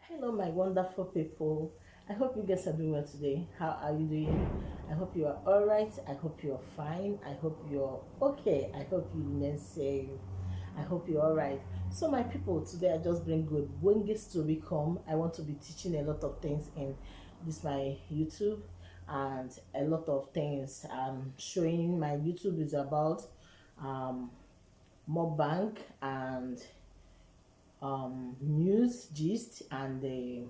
Hello, my wonderful people. I hope you guys are doing well today. How are you doing? I hope you are all right. I hope you're fine. I hope you're okay. I hope you remain safe. I hope you're all right. So, my people, today I just bring good Wenge story come. I want to be teaching a lot of things in this my YouTube and a lot of things. Showing my YouTube is about um, bank and news gist and the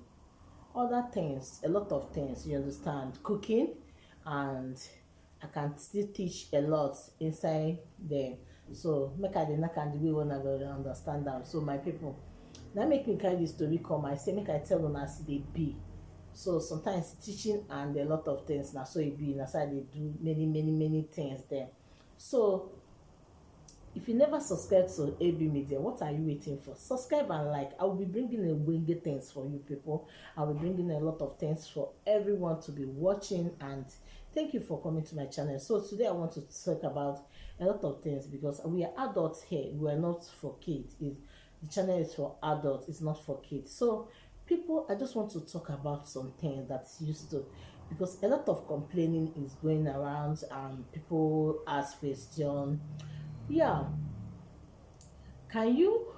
other things, a lot of things, you understand, cooking, and I can still teach a lot inside there. So make I dey knack and the way una go understand am. So my people, na make me carry this story come. I say make I tell una as e dey be. So sometimes teaching and a lot of things na so e be. Na so I dey do many things there. So if you never subscribe to AB Media, what are you waiting for? Subscribe and like. I will be bringing a wingy things for you people. I will be bringing a lot of things for everyone to be watching, and thank you for coming to my channel. So today I want to talk about a lot of things because we are adults here. We are not for kids. The channel is for adults. It's not for kids. So people, I just want to talk about some things that's used to, because a lot of complaining is going around and people ask questions. Yeah, can you?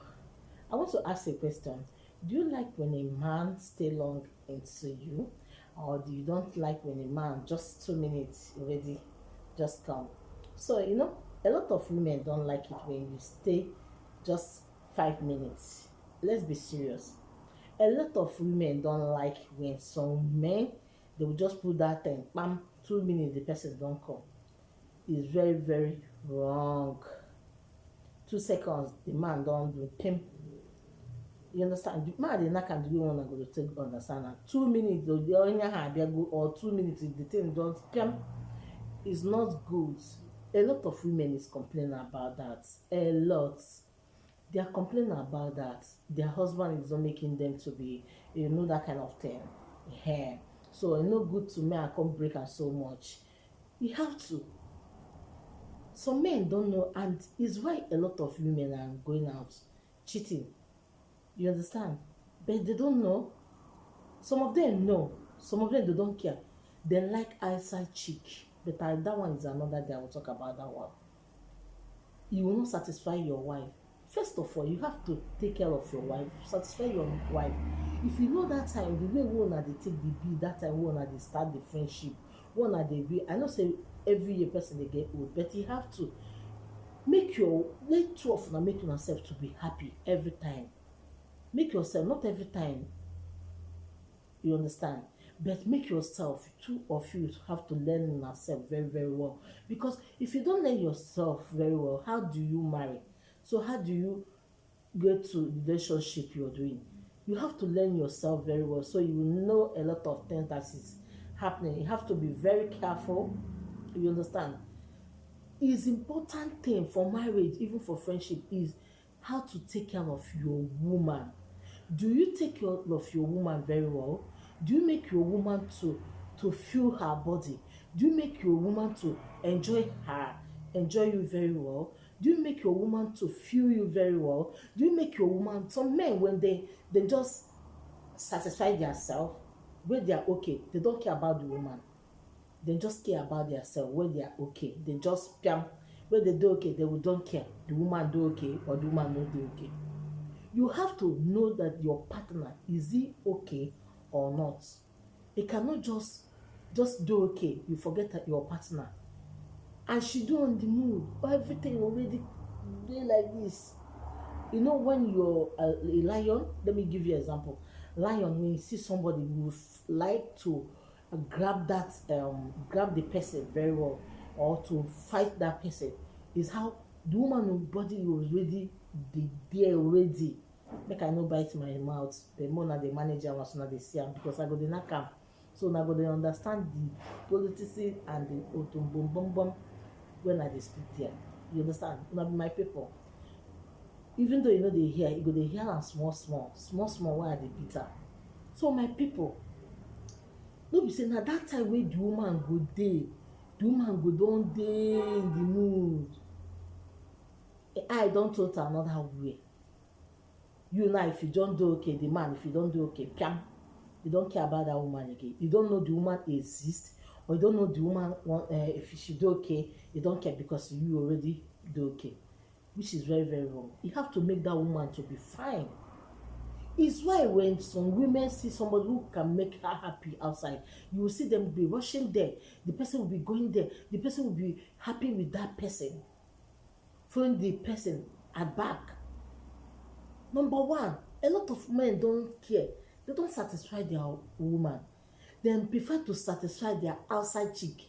I want to ask a question. Do you like when a man stay long into you, or do you don't like when a man just 2 minutes already just come? So a lot of women don't like it when you stay just 5 minutes. Let's be serious. A lot of women don't like when some men they will just put that thing, bam, 2 minutes the person don't come. It's very wrong. 2 seconds the man don do pim. You understand? The man dey knack am the way una go dey take understand am. 2 minutes the onyaha abiago, or 2 minutes the thing just pim. Is not good. A lot of women is complaining about that. A lot. They are complaining about that. Their husband is not making them to be, that kind of thing. Yeah. So e no good to me I come break am so much. You have to. Some men don't know, and it's why a lot of women are going out cheating. You understand? But they don't know. Some of them know. Some of them they don't care. They like outside chick. But that one is another day. I will talk about that one. You will not satisfy your wife. First of all, you have to take care of your wife. Satisfy your wife. If you know that time, the way one they take the bill, that time one they start the friendship, one they be. I know say every year person they get old, but you have to let two of una make yourself to be happy every time. Make yourself, not every time, you understand, but make yourself, two of you have to learn yourself very well, because if you don't learn yourself very well, how do you marry? So how do you get to the relationship you're doing? You have to learn yourself very well, so you will know a lot of things that is happening. You have to be very careful. You understand? Is important thing for marriage, even for friendship, is how to take care of your woman. Do you take care of your woman very well? Do you make your woman to feel her body? Do you make your woman to enjoy you very well? Do you make your woman to feel you very well? Do you make your woman, some men when they just satisfy themselves, when they are okay, they don't care about the woman. They just care about themselves when they are okay. They just piam. When they do okay, they will don't care. The woman do okay or the woman not do okay. You have to know that your partner, is he okay or not. He cannot just do okay. You forget that your partner. And she do on the mood. Everything already doing like this. You know when you're a lion, let me give you an example. Lion, when you see somebody, you like to grab the person very well, or to fight that person. Is how the woman body already be there already. Make I no bite my mouth. The more na the manager was na dey see am, because I go dey knack am. So na go dey understand the politics and the otombom when I dey speak there. You understand? Una be my people. Even though you know they hear, you go dey hear am small when I dey beat am. So my people, no be say na that time wey the woman go dey, the woman go don dey in the mood. I don total another way. You now, if you don't do okay, the man, if you don't do okay, piam, you don't care about that woman again. You don't know the woman exists, or you don't know the woman want, if she do okay, you don't care because you already do okay, which is very, very wrong. You have to make that woman to be fine. It's why when some women see somebody who can make her happy outside, you will see them be rushing there. The person will be going there. The person will be happy with that person, following the person at back. Number one, a lot of men don't care. They don't satisfy their woman. They prefer to satisfy their outside chick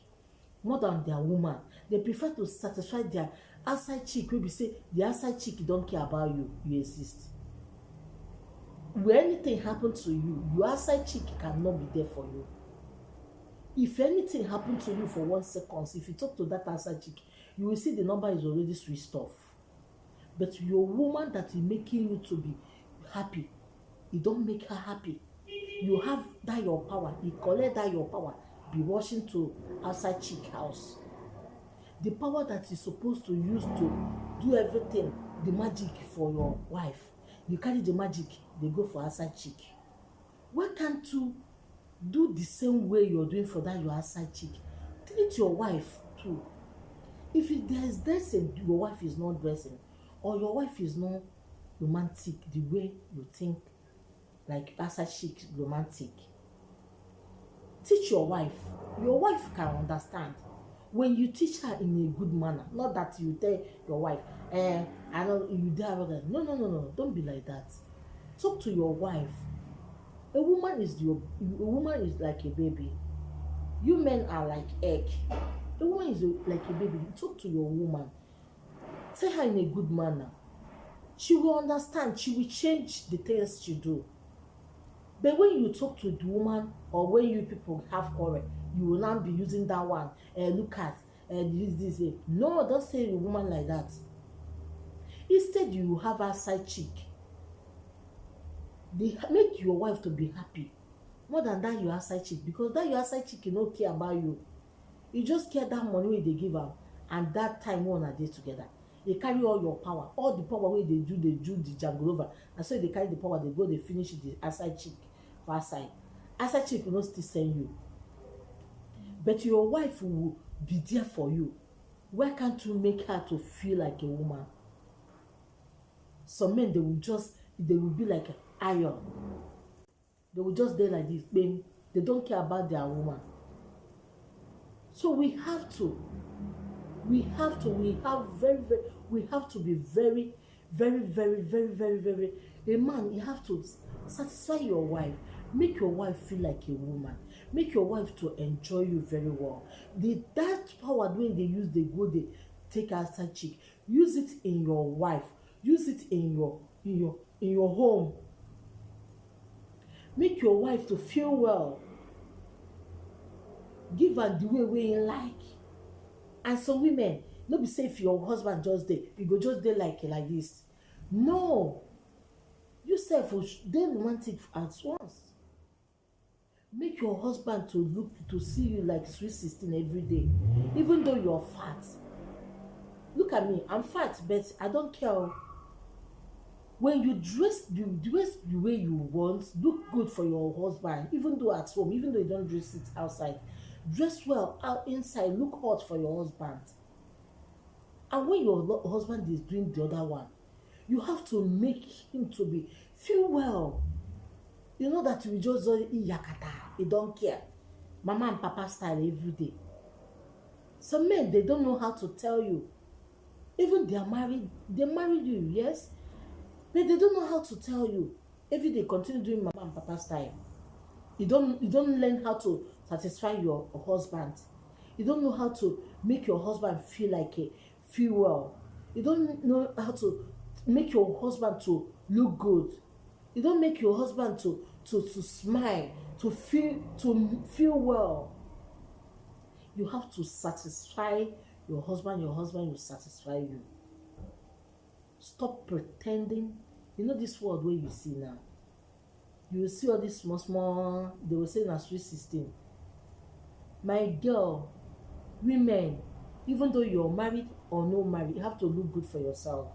more than their woman. They prefer to satisfy their outside chick. Wey be say the outside chick don't care about you, you exist. When anything happen to you, your outside chick cannot be there for you. If anything happen to you for 1 second, if you talk to that outside chick, you will see the number is already switched off. But your woman that is making you to be happy, you don't make her happy. You have that your power, you collect that your power, be rushing to outside chick house. The power that is supposed to use to do everything, the magic for your wife, you carry the magic, they go for outside chick. Why can't you do the same way you're doing for that your outside chick? Treat your wife too. If there's dressing, your wife is not dressing, or your wife is not romantic the way you think, like outside chick romantic, teach your wife. Your wife can understand when you teach her in a good manner. Not that you tell your wife, I don't, you dare. No, don't be like that. Talk to your wife. A woman is like a baby. You men are like egg. A woman is like a baby. Talk to your woman. Tell her in a good manner. She will understand. She will change the things she do. But when you talk to the woman, or when you people have quarrel, you will not be using that one. Look at this. No, don't say a woman like that. Instead, you have a side chick. They make your wife to be happy more than that your outside chick, because that your outside chick no care about you. You just care that money wey they give am and that time wey una dey together. They carry all your power, all the power wey they do the jangolova. And so they carry the power, they go, they finish the outside chick for outside. Outside chick will not still send you, but your wife will be there for you. Why can't you make her to feel like a woman? Some men, they will be like iron. They will just dey like this, babe. They don't care about their woman. So we have to be very, very, very, very, very, very. A man, you have to satisfy your wife. Make your wife feel like a woman. Make your wife to enjoy you very well. That power wey they use, they go, they take outside chick. Use it in your wife. Use it in your home. Make your wife to feel well. Give her the way you like. And some women, no be say if your husband just dey, you go just dey like this. No. You sef dey romantic at once. Make your husband to see you like sweet 16 every day, even though you're fat. Look at me, I'm fat, but I don't care. When you dress the way you want, look good for your husband, even though at home, even though you don't dress it outside. Dress well out inside, look hot for your husband. And when your husband is doing the other one, you have to make him to feel well. You know that you just eat yakata, you don't care. Mama and papa style every day. Some men, they don't know how to tell you. Even they married you, yes, but they don't know how to tell you. Every day continue doing mama and papa style. You don't learn how to satisfy your husband. You don't know how to make your husband feel well. You don't know how to make your husband to look good. You don't make your husband to smile, to feel well. You have to satisfy your husband will satisfy you. Stop pretending. You know this world where you see now. You will see all this small, they will say na sweet 16. My girl, women, even though you're married or no married, you have to look good for yourself.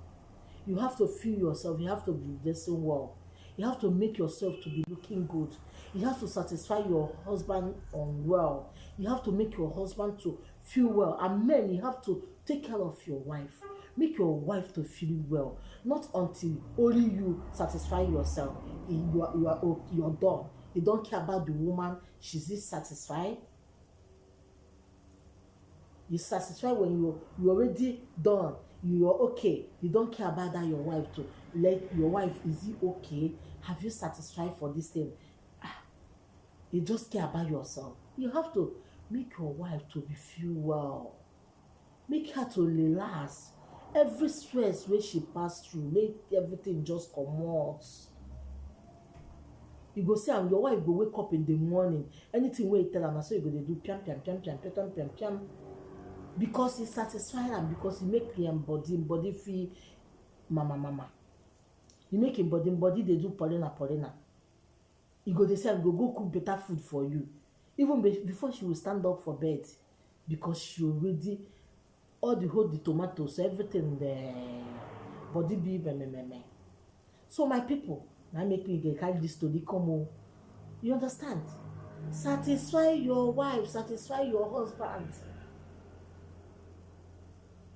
You have to feel yourself. You have to be dressing well. You have to make yourself to be looking good. You have to satisfy your husband on well. You have to make your husband to feel well. And men, you have to take care of your wife. Make your wife to feel well. Not until only you satisfy yourself. You're done. You don't care about the woman. She's satisfied. You satisfy when you already done. You're okay. You don't care about that your wife to let your wife, is it okay? Have you satisfied for this thing? You just care about yourself. You have to make your wife to be feel well. Make her to relax. Every stress wey she pass through, make everything just comot. You go see am, your wife go wake up in the morning, anything wey you tell am na so you go dey do piam piam piam piam piam piam piam, because e satisfy am, because e make im body feel mama. You make im body dey do porina. You go dey say go cook better food for you, even before she will stand up for bed, because she already all the tomatoes, everything, the body be meh. So my people, na make me dey carry this story come o. You understand? Satisfy your wife, satisfy your husband.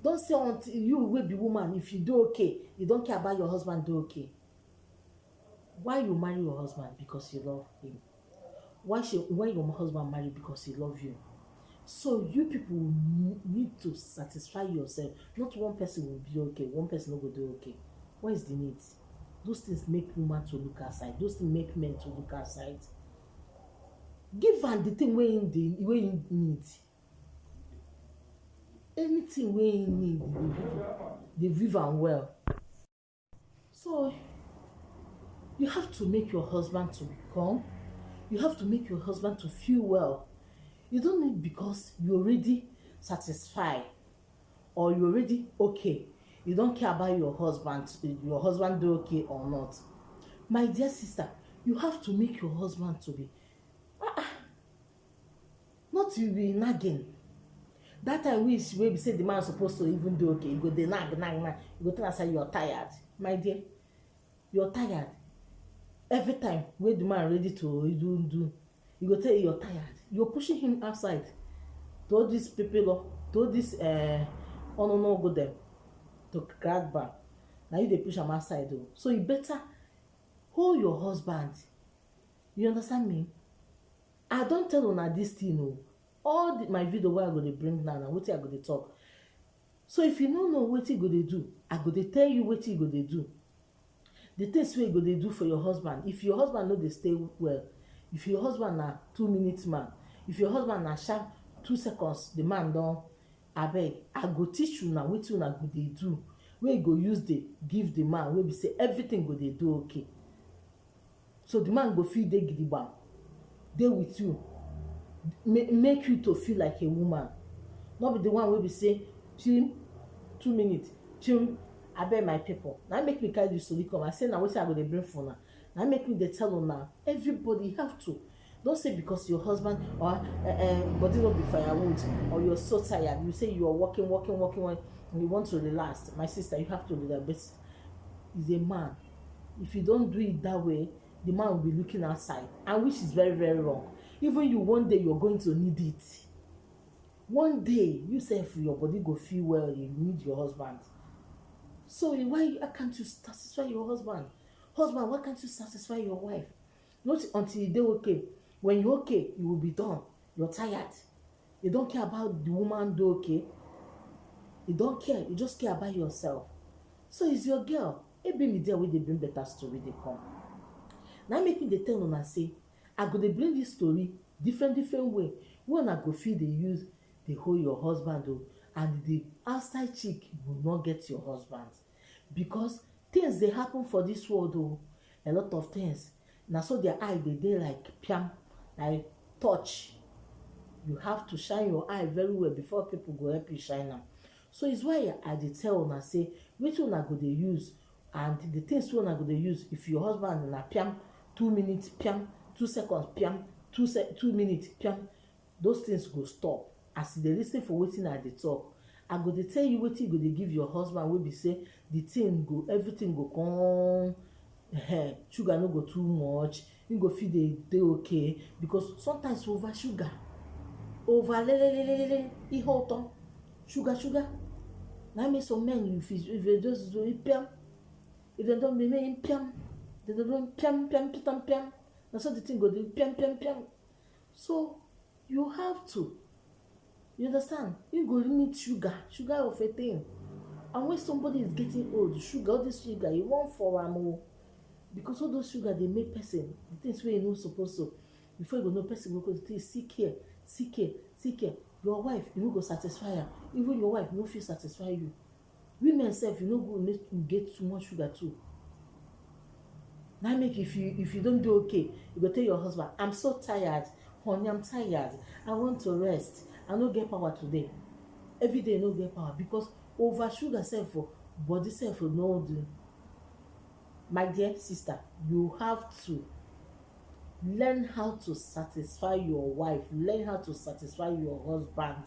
Don't say until you wey be woman, if you do okay, you don't care about your husband do okay. Why you marry your husband? Because you love him. Why your husband marry? Because he love you. So you people need to satisfy yourself. Not one person will be okay, one person no go do okay. What is the need? Those things make woman to look outside. Those things make men to look outside. Give am the thing wey him need. Anything wey him need, dey give am well. So you have to make your husband to be calm. You have to make your husband to feel well. You don't need because you already satisfied or you already okay. You don't care about your husband do okay or not. My dear sister, you have to make your husband to be not to be nagging. That time we be say the man supposed to even do okay, you go dey nag. You go tell am say you're tired. My dear, you're tired. Every time wey the man ready to do, you go tell you you're tired. You're pushing him outside to all these people, to all this no go them to grab back. Now you dey push am outside though. So you better hold your husband. You understand me? I don't tell una this thing o. All my video wey I go dey bring now na wetin I go dey talk. So if you no know wetin you go dey do, I go dey tell you wetin you go dey do. The things wey you go dey do for your husband. If your husband no dey stay well, if your husband na 2-minute man, if your husband na sharp 2 seconds the man don, abeg I go teach una wetin una go dey do wey you go use dey give the man wey be say everything go dey do okay. So the man go feel dey gidigba, dey with you, make you to feel like a woman. Not be the one wey be say 2 minutes, abeg my people. Na make me carry this story come. I say na wetin I go dey bring for una. Na make me dey tell una, everybody have to. Don't say because your husband or body no be firewood, or you're so tired, you say you are working, and you want to relax. My sister, you have to relax. But he's a man. If you don't do it that way, the man will be looking outside, and which is very, very wrong. Even you, one day you're going to need it. One day you say your body go feel well, you need your husband. So why can't you satisfy your husband? Husband, why can't you satisfy your wife? Not until you're okay. When you're okay, you will be done. You're tired. You don't care about the woman do okay. You don't care. You just care about yourself. So it's your girl. It be me there where they bring better story they come. Now make me dey tell una say, I go dey bring this story different way. When I go feel they use they hold your husband o, and the outside chick will not get your husband, because things they happen for this world o. A lot of things. Now so their eye they like piam, like touch. You have to shine your eye very well before people go help you shine them. So it's why I dey tell una say which una go dey use, and the things una go dey use. If your husband na piam 2 minutes, piam 2 seconds, piam 2 minutes, piam, those things go stop. As they listen for wetin I dey talk, I go dey tell you wetin you go dey give your husband wey be say the thing go everything go come sugar no go too much, you go fit dey okay, because sometimes over sugar, over lelelelele ihe ụtọ sugar na make some men if they just do it piam, if they don make piam, they don piam, na so the thing go dey piam. So you have to, you understand, you go limit sugar of a thing. And when somebody is getting old, sugar, all this sugar, you want for am, because all those sugar they make person the things wey you no suppose to. Before you go know, person go go sick here. Your wife, you no go satisfy her. Even your wife no fit satisfy you. Women sef, you no go need to get too much sugar too. Now make if you don't do okay, you go tell your husband, I'm so tired, honey, I'm tired, I want to rest, I no get power today. Every day no get power because over sugar sef for body sef for no do. My dear sister, you have to learn how to satisfy your wife, learn how to satisfy your husband.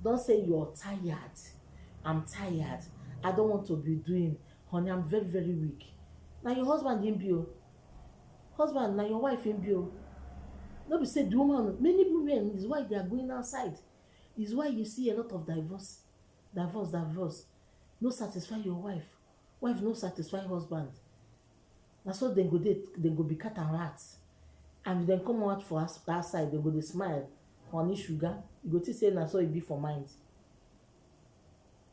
Don't say you're tired, I'm tired, I don't want to be doing, honey, I'm very, very weak. Now your husband in bio, husband, now your wife in bio. No be say the woman, many women is why they are going outside. Is why you see a lot of divorce. No satisfy your wife no satisfy husband. Na so dem go be cat and rat, and then come out for outside, dem go dey smile, honey sugar, you go think say na so e be for mind.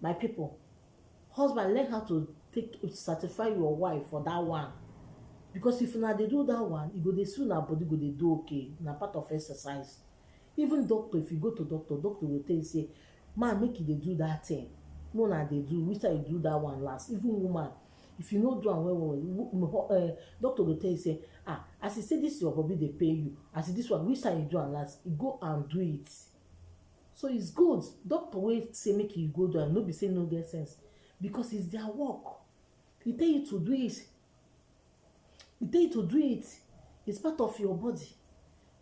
My people, husband, learn how to satisfy your wife for that one, because if una dey do that one, e go dey see una body go dey do okay, na part of exercise. Even doctor, if you go to doctor go tell you say, man, make you dey do that thing, no na dey do, which time you do that one last. Even woman, if you no do am well, doctor go tell you say, as you say this your body dey pain you, as this one, which time you do am last, you go and do it. So it's good. Doctor wey say make you go do am, no be say no get sense, because it's their work. He tell you to do it. It's part of your body.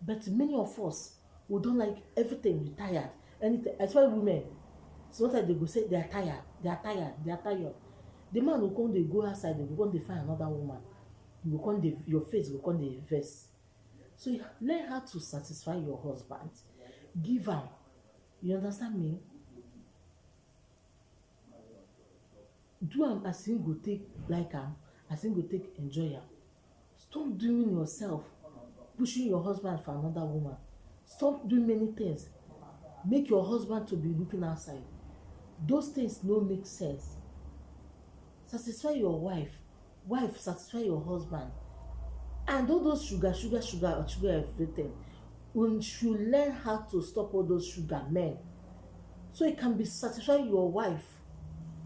But many of us, we don't like everything, we tired, anything. That's why women, sometimes they go say they are tired. The man will come, they go outside, they go come, they find another woman. You go come, your face will come, they invest. So learn how to satisfy your husband. Give am. You understand me? Do am as him go take like am, as him go take enjoy am. Stop doing yourself, pushing your husband for another woman. Stop doing many things. Make your husband to be looking outside. Those things no make sense. Satisfy your wife, satisfy your husband. And all those sugar everything, we should learn how to stop all those sugar men, so it can be satisfy your wife.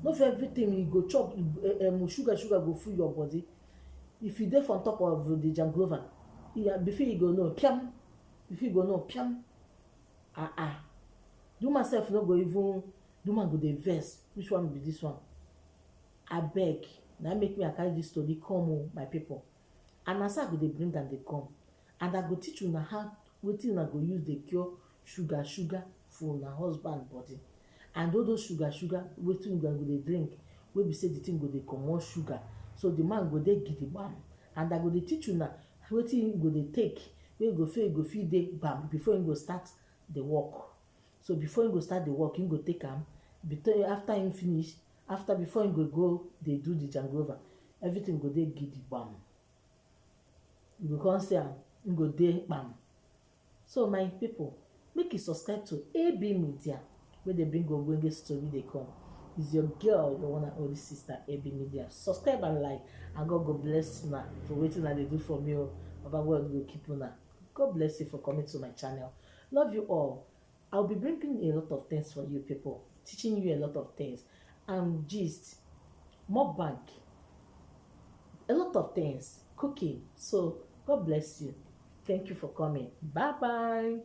Not for everything you go chop, sugar go full your body. If you dey on top of the janglova, before you go know piam, do myself no go even, do man go dey vex, which one be this one? Abeg, na make me I carry this story come, my people. And as I go dey bring am dey come, and I go teach una how wetin una go use dey cure sugar for una husband body. And all those sugar wetin una go dey drink, wey be say the thing go dey comot sugar, so the man go dey gidigbam. And I go dey teach una wetin you go dey take, wey go fit dey bam before you go start the work. So before you go start the work, you go take am. After you finish, before you go dey do the janglova, everything go dey gidigbam. You go come say am, you go dey bam. So my people, make you subscribe to AB Media, where they bring ogbonge story dey come. Is your girl, your one and only sister, AB Media. Subscribe and like, and God go bless una for wetin una dey do for me. Baba God will keep una. God bless you for coming to my channel. Love you all. I'll be bringing a lot of things for you people, teaching you a lot of things, and gist, mukbang, a lot of things, cooking. So God bless you. Thank you for coming. Bye.